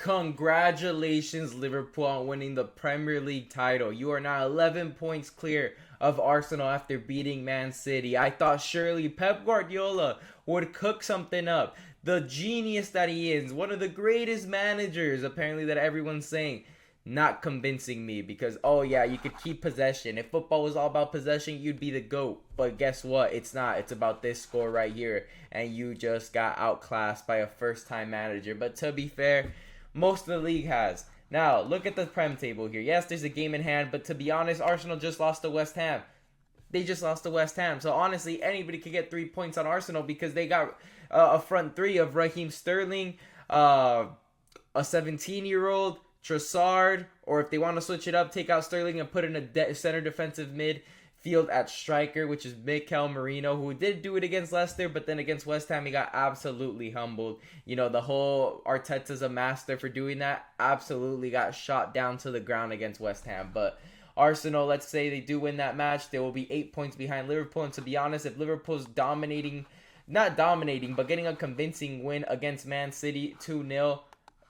Congratulations, Liverpool, on winning the Premier League title. You are now 11 points clear of Arsenal after beating Man City. I thought surely Pep Guardiola would cook something up. The genius that he is, one of the greatest managers, apparently, that everyone's saying. Not convincing me because, oh yeah, you could keep possession. If football was all about possession, you'd be the GOAT. But guess what? It's not. It's about this score right here. And you just got outclassed by a first-time manager. But to be fair, most of the league has. Now, look at the Prem table here. Yes, there's a game in hand, but to be honest, Arsenal just lost to West Ham. They just lost to West Ham. So honestly, anybody could get 3 points on Arsenal because they got a front three of Raheem Sterling, a 17-year-old, Trossard, or if they want to switch it up, take out Sterling and put in a center defensive midfield at striker, which is Mikel Merino, who did do it against Leicester, but then against West Ham, he got absolutely humbled. You know, the whole Arteta's a master for doing that, absolutely got shot down to the ground against West Ham. But Arsenal, let's say they do win that match, they will be 8 points behind Liverpool. And to be honest, if Liverpool's not dominating, but getting a convincing win against Man City 2-0,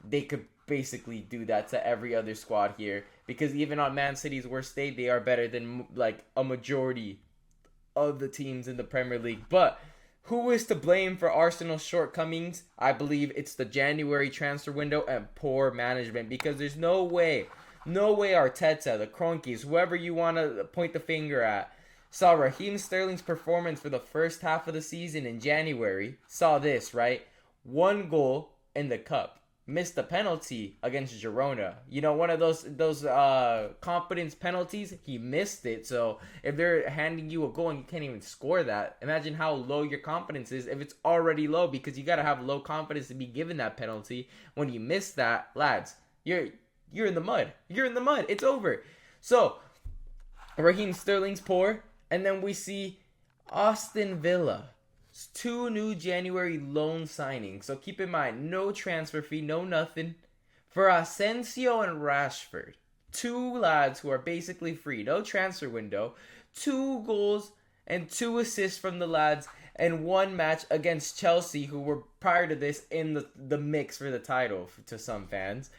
they could basically do that to every other squad here, because even on Man City's worst day, they are better than like a majority of the teams in the Premier League. But who is to blame for Arsenal's shortcomings? I believe it's the January transfer window and poor management, because there's no way Arteta, the Cronkies, whoever you want to point the finger at, saw Raheem Sterling's performance for the first half of the season in January, saw this, right? 1 goal in the cup. Missed a penalty against Girona. You know, one of those confidence penalties, he missed it. So if they're handing you a goal and you can't even score that, imagine how low your confidence is if it's already low, because you got to have low confidence to be given that penalty. When you miss that, lads, you're in the mud. You're in the mud. It's over. So Raheem Sterling's poor, and then we see Aston Villa. 2 new January loan signings. So keep in mind, no transfer fee, no nothing. For Asensio and Rashford. 2 lads who are basically free. No transfer window. 2 goals and 2 assists from the lads. And 1 match against Chelsea, who were prior to this in the mix for the title to some fans.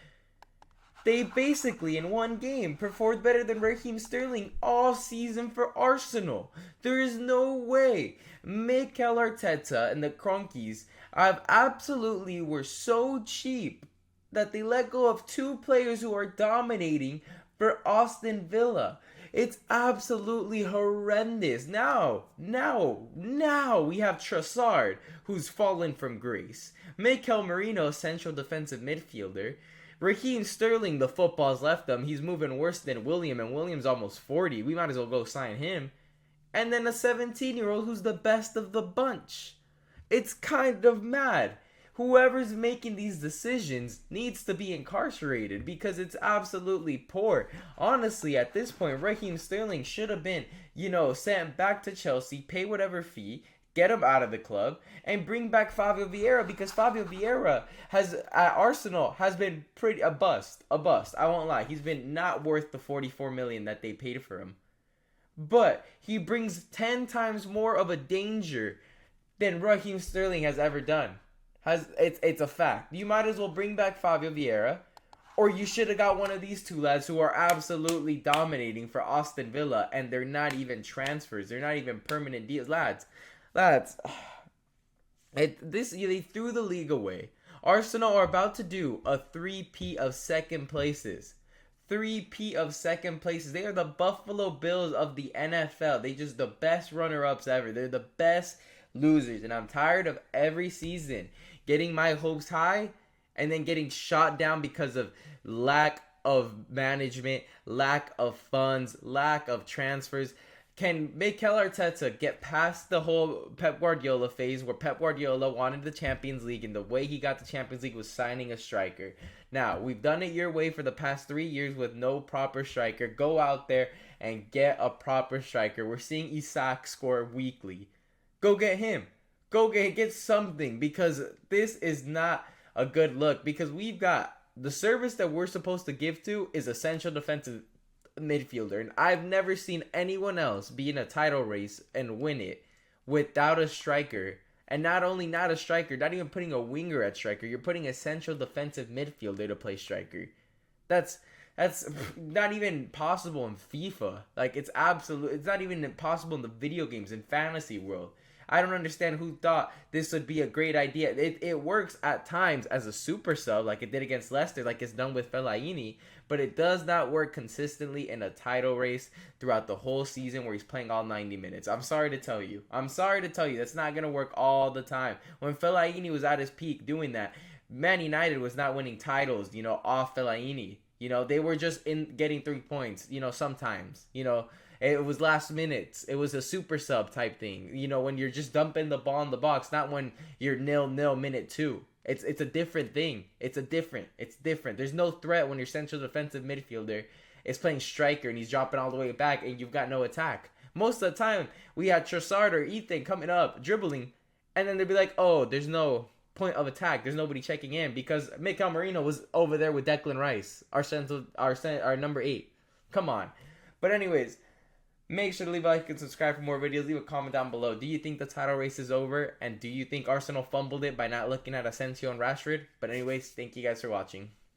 They basically, in 1 game, performed better than Raheem Sterling all season for Arsenal. There is no way. Mikel Arteta and the Cronkies were so cheap that they let go of 2 players who are dominating for Aston Villa. It's absolutely horrendous. Now we have Trossard, who's fallen from grace. Mikel Merino, central defensive midfielder. Raheem Sterling, the football's left him. He's moving worse than William, and William's almost 40. We might as well go sign him. And then a 17-year-old who's the best of the bunch. It's kind of mad. Whoever's making these decisions needs to be incarcerated, because it's absolutely poor. Honestly, at this point, Raheem Sterling should have been, sent back to Chelsea, pay whatever fee, get him out of the club, and bring back Fabio Vieira, because Fabio Vieira at Arsenal has been a bust. I won't lie. He's been not worth the 44 million that they paid for him. But he brings 10 times more of a danger than Raheem Sterling has ever done. It's a fact. You might as well bring back Fabio Vieira, or you should have got one of these 2 lads who are absolutely dominating for Aston Villa, and they're not even transfers. They're not even permanent deals. Lads, they threw the league away. Arsenal are about to do a 3-peat of second places. 3-peat of second places. They are the Buffalo Bills of the NFL. They just the best runner-ups ever. They're the best losers. And I'm tired of every season getting my hopes high and then getting shot down because of lack of management, lack of funds, lack of transfers. Can Mikel Arteta get past the whole Pep Guardiola phase, where Pep Guardiola wanted the Champions League, and the way he got the Champions League was signing a striker? Now, we've done it your way for the past 3 years with no proper striker. Go out there and get a proper striker. We're seeing Isak score weekly. Go get him. Go get something, because this is not a good look, because we've got the service that we're supposed to give to is essential defensive midfielder, and I've never seen anyone else be in a title race and win it without a striker And not only not a striker, not even putting a winger at striker, you're putting a central defensive midfielder to play striker. That's that's not even possible in FIFA. Like it's not even possible in the video games in fantasy world. I don't understand who thought this would be a great idea. It works at times as a super sub, like it did against Leicester, like it's done with Fellaini, but it does not work consistently in a title race throughout the whole season where he's playing all 90 minutes. I'm sorry to tell you. I'm sorry to tell you. That's not going to work all the time. When Fellaini was at his peak doing that, Man United was not winning titles, off Fellaini. They were just in getting 3 points, sometimes. It was last minutes. It was a super sub type thing. When you're just dumping the ball in the box, not when you're 0-0 minute 2. It's a different thing. It's different. There's no threat when your central defensive midfielder is playing striker and he's dropping all the way back and you've got no attack. Most of the time, we had Trossard or Ethan coming up, dribbling, and then they'd be like, oh, there's no point of attack. There's nobody checking in because Mikel Merino was over there with Declan Rice, our number 8. Come on. But anyways, make sure to leave a like and subscribe for more videos. Leave a comment down below. Do you think the title race is over? And do you think Arsenal fumbled it by not looking at Asensio and Rashford? But anyways, thank you guys for watching.